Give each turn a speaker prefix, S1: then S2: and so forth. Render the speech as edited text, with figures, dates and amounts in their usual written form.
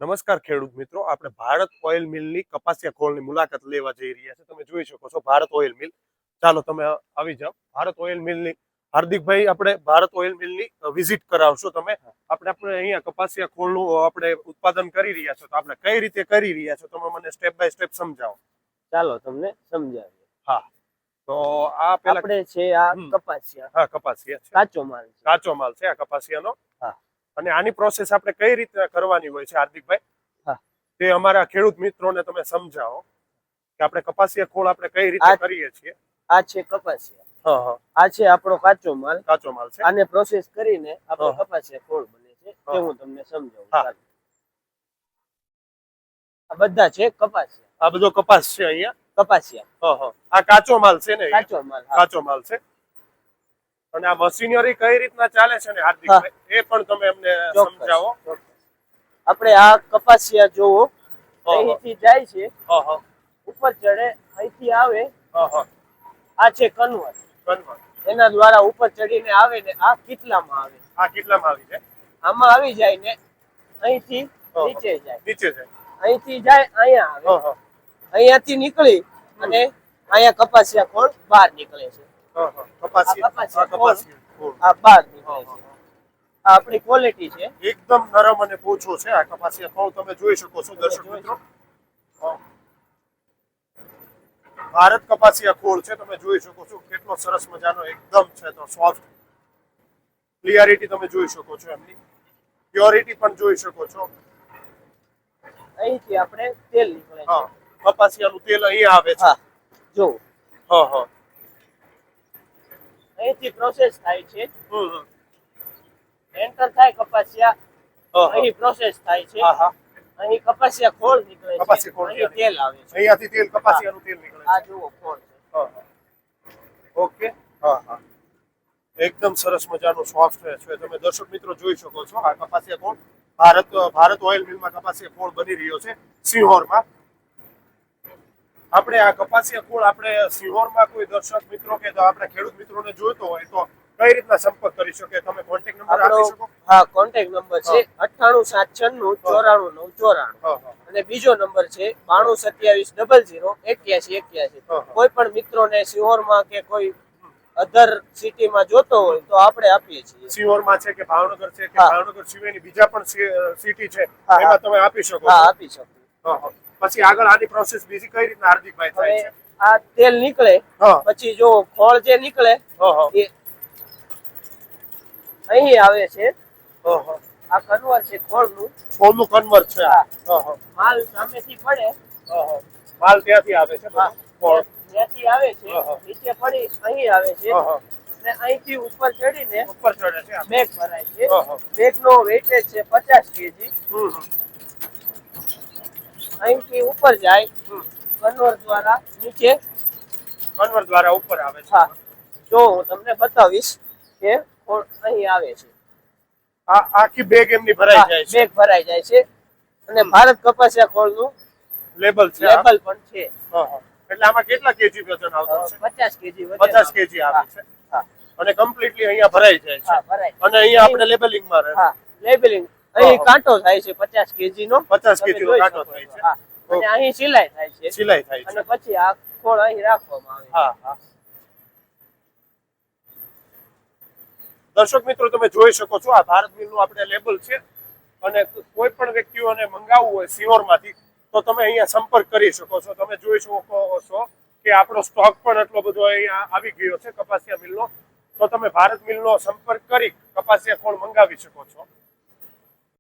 S1: નમસ્કાર ખેડૂત મિત્રો, આપણે ભારત ઓઇલ મિલની કપાસિયા ખોળની મુલાકાત લેવા જઈ રહ્યા છે. તમે જોઈ શકો છો ભારત ઓઇલ મિલ. ચાલો તમે આવી જાઓ. ભારત ઓઇલ મિલની હાર્દિકભાઈ, આપણે ભારત ઓઇલ મિલની વિઝિટ કરાવશો તમે. આપણે અહીંયા કપાસિયા ખોળનું આપણે ઉત્પાદન કરી રહ્યા છો, તો આપણે કઈ રીતે કરી રહ્યા છો તમે મને સ્ટેપ બાય સ્ટેપ સમજાવો.
S2: ચાલો તમને સમજાવીએ.
S1: હા, તો આ પેલા
S2: આપણે છે આ કપાસિયા.
S1: હા, કપાસિયા છે,
S2: કાચો માલ છે.
S1: કાચો માલ છે આ કપાસિયાનો.
S2: હા.
S1: અને આની પ્રોસેસ આપણે કઈ રીતે કરવાની હોય છે હાર્દિકભાઈ?
S2: હા,
S1: તે અમારા ખેડૂત મિત્રોને તમે સમજાવો કે આપણે કપાસિયા ખોળ આપણે કઈ રીતે કરીએ છીએ.
S2: આ છે કપાસિયા.
S1: હા હા.
S2: આ છે આપણો કાચો માલ.
S1: કાચો માલ છે.
S2: આને પ્રોસેસ કરીને આપણો કપાસિયા ખોળ બને છે. તે હું તમને સમજાવું. ચાલો. આ બધા છે કપાસિયા.
S1: આ બધો કપાસ છે અહીંયા
S2: કપાસિયા.
S1: હા હા. આ કાચો માલ છે ને?
S2: કાચો માલ.
S1: કાચો માલ છે. અને આ મશીનરી કઈ રીતના ચાલે છે ને હાર્દિકભાઈ, એ પણ તમે અમને સમજાવો.
S2: આપણે આ કપાસિયા જોવો, અહીંથી જાય છે, ઉપર ચડે, અહીંથી આવે. આ છે કન્વર. એના દ્વારા ઉપર ચડીને આવે ને આ કેટલામાં આવે.
S1: આ કેટલામાં આવી જાય?
S2: આમાં આવી જાય ને અહીંથી નીચે જાય.
S1: નીચે જાય.
S2: અહીંથી જાય અહીંયા આવે. અહીંયાથી નીકળી અને અહીંયા કપાસિયા ખોળ બહાર નીકળે છે. આ બહાર નીકળે છે. આ આપણી ક્વોલિટી છે.
S1: એકદમ નરમ અને પોચો છે આ કપાસિયા ખોળ. તમે જોઈ શકો છો દર્શક મિત્રો, ભારત કપાસિયા ખોળ છે. તમે જોઈ શકો છો કેટલો સરસ મજાનો એકદમ છે, તો સોફ્ટ. ક્લિયરિટી તમે જોઈ શકો છો, એમની પ્યોરિટી પણ જોઈ શકો છો.
S2: અહીંથી આપણે તેલ નીકળે છે.
S1: કપાસિયાનું તેલ અહીંયા આવે છે.
S2: જો
S1: હા.
S2: અહીંથી પ્રોસેસ થાય છે. એન્ટર થાય કપાસિયા, અહીં પ્રોસેસ થાય છે. અહીં કપાસિયા ખોળ નીકળે છે. અહીં તેલ આવે છે.
S1: અહીંયાથી તેલ, કપાસિયાનું તેલ નીકળે છે.
S2: આ જુઓ ખોળ છે.
S1: ઓકે. હા. એકદમ સરસ મજાનો સોફ્ટ છે. તમે દર્શક મિત્રો જોઈ શકો છો આ કપાસિયા ખોળ ભારત ઓઇલ મિલમાં કપાસિયા ખોળ બની રહ્યો છે સિંહોરમાં. આપણે આ કપાસિયા ખોળ આપણે સિંહોરમાં કોઈ દર્શક મિત્રો કે આપણે ખેડૂત મિત્રોને જોઈતો હોય તો કઈ રીતના સંપર્ક કરી શકે? તમે કોન્ટેક્ટ નંબર આપી શકો?
S2: હા, કોન્ટેક્ટ નંબર છે 98 796 94 અને બીજો નંબર છે 92 27 00 81 કોઈ પણ મિત્રોને સિંહોરમાં કે કોઈ અધર સિટીમાં જોતો હોય તો આપણે આપીએ છીએ.
S1: સિંહોરમાં છે કે ભાવનગર છે કે ભાવનગર સિવાયની બીજા પણ સિટી છે, એમાં તમે આપી શકો?
S2: હા, આપી શકો.
S1: પછી આગળ આની પ્રોસેસ બીજી કઈ રીતના હાર્દિકભાઈ થાય છે?
S2: આ તેલ નીકળે પછી જો ખોળ જે નીકળે એ અહીં આવે છે. આ કન્વર છે ખોળનું
S1: કન્વર છે.
S2: માલ સામેથી પડે.
S1: માલ ત્યાંથી આવે છે.
S2: ત્યાંથી આવે છે, નીચે પડી અહીં આવે છે અને અહીંથી ઉપર ચડીને
S1: ચડે છે.
S2: બેગ ભરાય છે. બેગ નો વેઇટેજ છે 50 કેજી. અહીંથી ઉપર જાય કન્વર દ્વારા નીચે.
S1: કન્વર દ્વારા ઉપર આવે છે.
S2: જો હું તમને બતાવીશ કે અહીં આવે છે.
S1: આખી બેગ એમની ભરાઈ જાય છે.
S2: બેગ ભરાઈ જાય છે અને ભારત કપાસિયા ખોળનું
S1: લેબલ છે.
S2: લેબલ પણ છે.
S1: એટલે આમાં કેટલા કેજી વજન આવતું છે?
S2: 50 કેજી.
S1: 50 કેજી આવે છે. અને કમ્પ્લીટલી અહીંયા ભરાઈ જાય છે. અને અહીંયા આપણે લેબલિંગ માં રહે.
S2: લેબલિંગ અહીં કાંટો થાય છે 50 કેજી નો.
S1: 50 કેજી નો કાંટો થાય છે.
S2: અને અહીં સિલાઈ થાય છે.
S1: સિલાઈ થાય છે.
S2: અને પછી આ ખોળ અહીં રાખવામાં આવે છે.
S1: દર્શક મિત્રો, તમે જોઈ શકો છો આ ભારત મિલનું આપણે લેબલ છે. અને કોઈ પણ વ્યક્તિઓને મંગાવવું હોય સિહોરમાંથી તો તમે અહીંયા સંપર્ક કરી શકો છો. તમે જોઈ શકો છો કે આપણો સ્ટોક પણ એટલો બધો અહીંયા આવી ગયો છે કપાસિયા મિલનો. તો તમે ભારત મિલનો સંપર્ક કરી કપાસિયા ખોળ મંગાવી શકો છો.